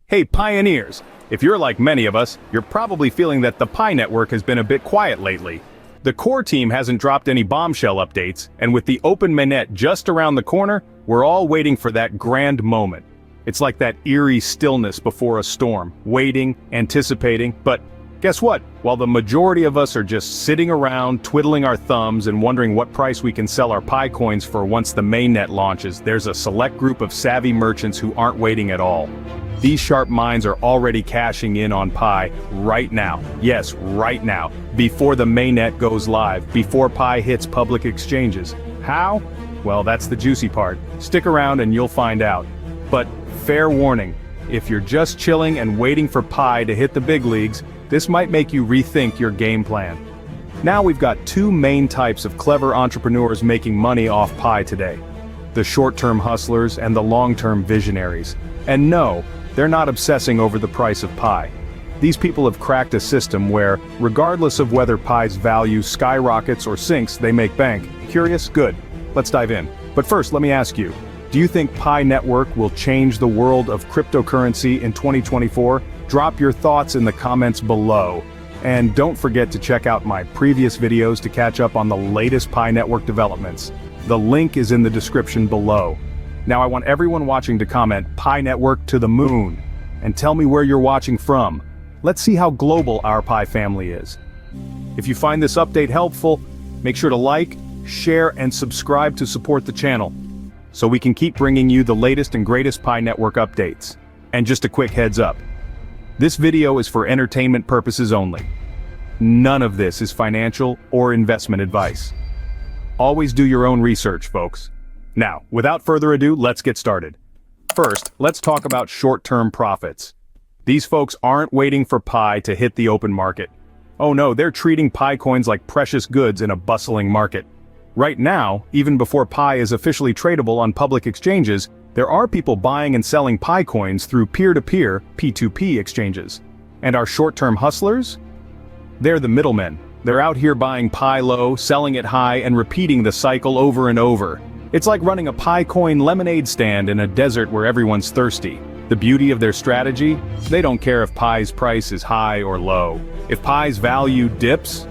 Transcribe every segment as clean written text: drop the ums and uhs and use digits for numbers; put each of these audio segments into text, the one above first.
Hey pioneers! If you're like many of us, you're probably feeling that the Pi network has been a bit quiet lately. The core team hasn't dropped any bombshell updates, and with the open mainnet just around the corner, we're all waiting for that grand moment. It's like that eerie stillness before a storm, waiting, anticipating, but guess what? While the majority of us are just sitting around, twiddling our thumbs and wondering what price we can sell our Pi coins for once the mainnet launches, there's a select group of savvy merchants who aren't waiting at all. These sharp minds are already cashing in on Pi right now. Yes, right now. Before the mainnet goes live, before Pi hits public exchanges. How? Well, that's the juicy part. Stick around and you'll find out. But fair warning, if you're just chilling and waiting for Pi to hit the big leagues, this might make you rethink your game plan. Now we've got two main types of clever entrepreneurs making money off Pi today. The short-term hustlers and the long-term visionaries. And no, they're not obsessing over the price of Pi. These people have cracked a system where, regardless of whether Pi's value skyrockets or sinks, they make bank. Curious? Good. Let's dive in. But first, let me ask you, do you think Pi Network will change the world of cryptocurrency in 2024? Drop your thoughts in the comments below. And don't forget to check out my previous videos to catch up on the latest Pi Network developments. The link is in the description below. Now I want everyone watching to comment Pi Network to the moon, and tell me where you're watching from. Let's see how global our Pi family is. If you find this update helpful, make sure to like, share, and subscribe to support the channel, so we can keep bringing you the latest and greatest Pi Network updates. And just a quick heads up. This video is for entertainment purposes only. None of this is financial or investment advice. Always do your own research, folks. Now, without further ado, let's get started. First, let's talk about short-term profits. These folks aren't waiting for Pi to hit the open market. Oh no, they're treating Pi coins like precious goods in a bustling market. Right now, even before Pi is officially tradable on public exchanges, there are people buying and selling Pi coins through peer-to-peer, P2P exchanges. And our short-term hustlers? They're the middlemen. They're out here buying Pi low, selling it high, and repeating the cycle over and over. It's like running a Pi coin lemonade stand in a desert where everyone's thirsty. The beauty of their strategy? They don't care if Pi's price is high or low. If Pi's value dips,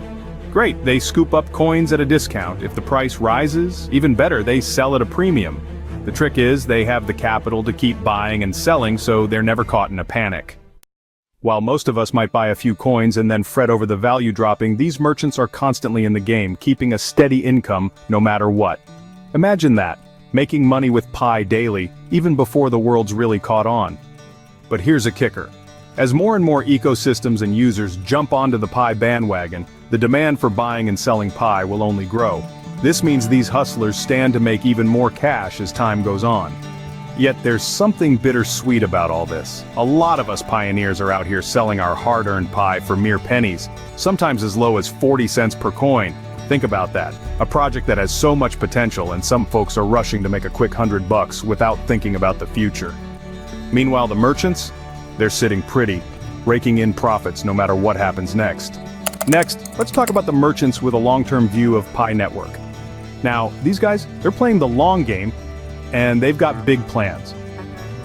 great, they scoop up coins at a discount. If the price rises, even better, they sell at a premium. The trick is, they have the capital to keep buying and selling, so they're never caught in a panic. While most of us might buy a few coins and then fret over the value dropping, these merchants are constantly in the game, keeping a steady income no matter what. Imagine that, making money with Pi daily, even before the world's really caught on. But here's a kicker. As more and more ecosystems and users jump onto the Pi bandwagon, the demand for buying and selling Pi will only grow. This means these hustlers stand to make even more cash as time goes on. Yet there's something bittersweet about all this. A lot of us pioneers are out here selling our hard-earned Pi for mere pennies, sometimes as low as 40 cents per coin. Think about that. A project that has so much potential, and some folks are rushing to make a quick $100 without thinking about the future. Meanwhile, the merchants? They're sitting pretty, raking in profits no matter what happens next. Next, let's talk about the merchants with a long-term view of Pi Network. Now, these guys, they're playing the long game, and they've got big plans.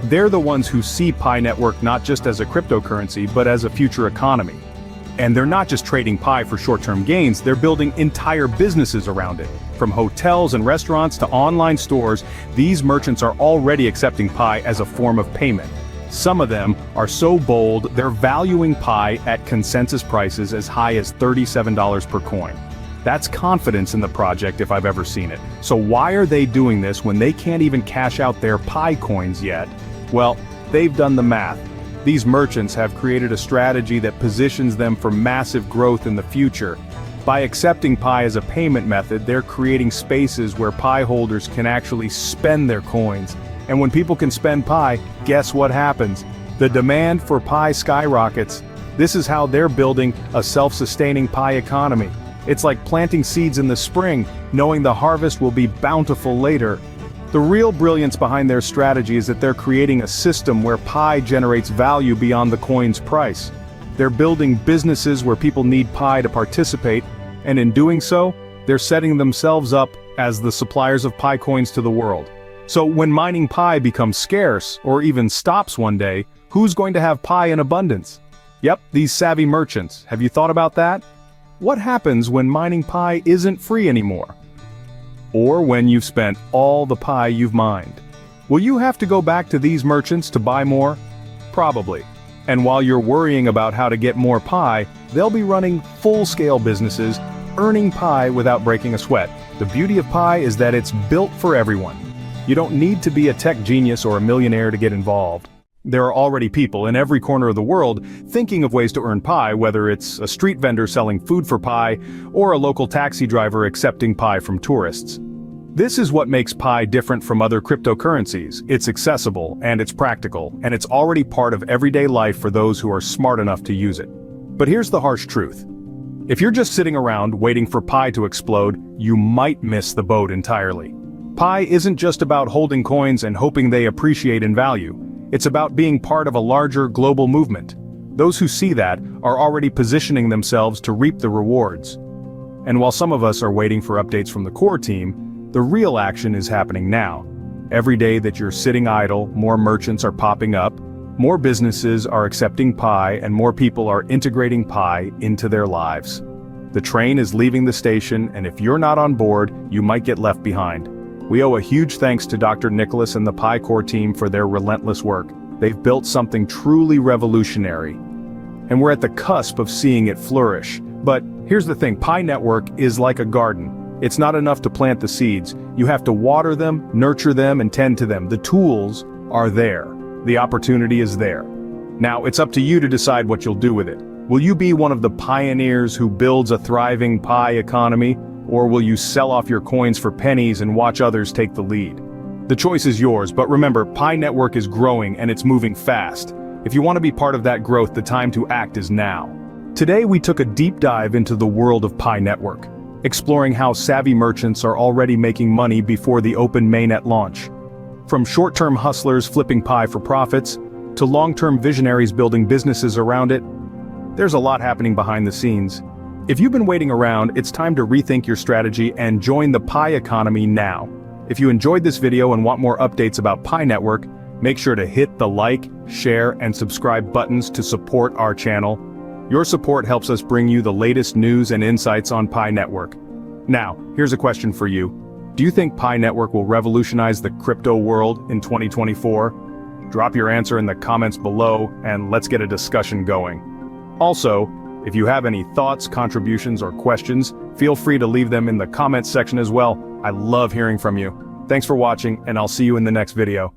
They're the ones who see Pi Network not just as a cryptocurrency, but as a future economy. And they're not just trading Pi for short-term gains, they're building entire businesses around it. From hotels and restaurants to online stores, these merchants are already accepting Pi as a form of payment. Some of them are so bold, they're valuing Pi at consensus prices as high as $37 per coin. That's confidence in the project if I've ever seen it. So why are they doing this when they can't even cash out their Pi coins yet? Well, they've done the math. These merchants have created a strategy that positions them for massive growth in the future. By accepting Pi as a payment method, they're creating spaces where Pi holders can actually spend their coins. And when people can spend Pi, guess what happens? The demand for Pi skyrockets. This is how they're building a self-sustaining Pi economy. It's like planting seeds in the spring, knowing the harvest will be bountiful later. The real brilliance behind their strategy is that they're creating a system where Pi generates value beyond the coin's price. They're building businesses where people need Pi to participate, and in doing so, they're setting themselves up as the suppliers of Pi coins to the world. So when mining Pi becomes scarce, or even stops one day, Who's going to have pie in abundance? Yep, these savvy merchants. Have you thought about that? What happens when mining pie isn't free anymore? Or when you've spent all the pie you've mined? Will you have to go back to these merchants to buy more? Probably. And while you're worrying about how to get more pie, they'll be running full-scale businesses, earning pie without breaking a sweat. The beauty of pie is that it's built for everyone. You don't need to be a tech genius or a millionaire to get involved. There are already people in every corner of the world thinking of ways to earn pie, whether it's a street vendor selling food for pie or a local taxi driver accepting pie from tourists. This is what makes pie different from other cryptocurrencies. It's accessible, and it's practical, and it's already part of everyday life for those who are smart enough to use it. But here's the harsh truth. If you're just sitting around waiting for pie to explode, you might miss the boat entirely. Pie isn't just about holding coins and hoping they appreciate in value. It's about being part of a larger global movement. Those who see that are already positioning themselves to reap the rewards. And while some of us are waiting for updates from the core team, the real action is happening now. Every day that you're sitting idle, more merchants are popping up, more businesses are accepting pie, and more people are integrating pie into their lives. The train is leaving the station, and if you're not on board, you might get left behind. We owe a huge thanks to Dr. Nicholas and the Pi Core team for their relentless work. They've built something truly revolutionary. And we're at the cusp of seeing it flourish. But here's the thing, Pi Network is like a garden. It's not enough to plant the seeds. You have to water them, nurture them, and tend to them. The tools are there. The opportunity is there. Now, it's up to you to decide what you'll do with it. Will you be one of the pioneers who builds a thriving pie economy, or will you sell off your coins for pennies and watch others take the lead? The choice is yours, but remember, Pi Network is growing and it's moving fast. If you want to be part of that growth, the time to act is now. Today we took a deep dive into the world of Pi Network, exploring how savvy merchants are already making money before the open mainnet launch. From short-term hustlers flipping pie for profits, to long-term visionaries building businesses around it, there's a lot happening behind the scenes. If you've been waiting around, it's time to rethink your strategy and join the pie economy now. If you enjoyed this video and want more updates about Pi Network, make sure to hit the like, share, and subscribe buttons to support our channel. Your support helps us bring you the latest news and insights on Pi Network. Now, here's a question for you. Do you think Pi Network will revolutionize the crypto world in 2024? Drop your answer in the comments below, and let's get a discussion going. Also, if you have any thoughts, contributions, or questions, feel free to leave them in the comments section as well. I love hearing from you. Thanks for watching, and I'll see you in the next video.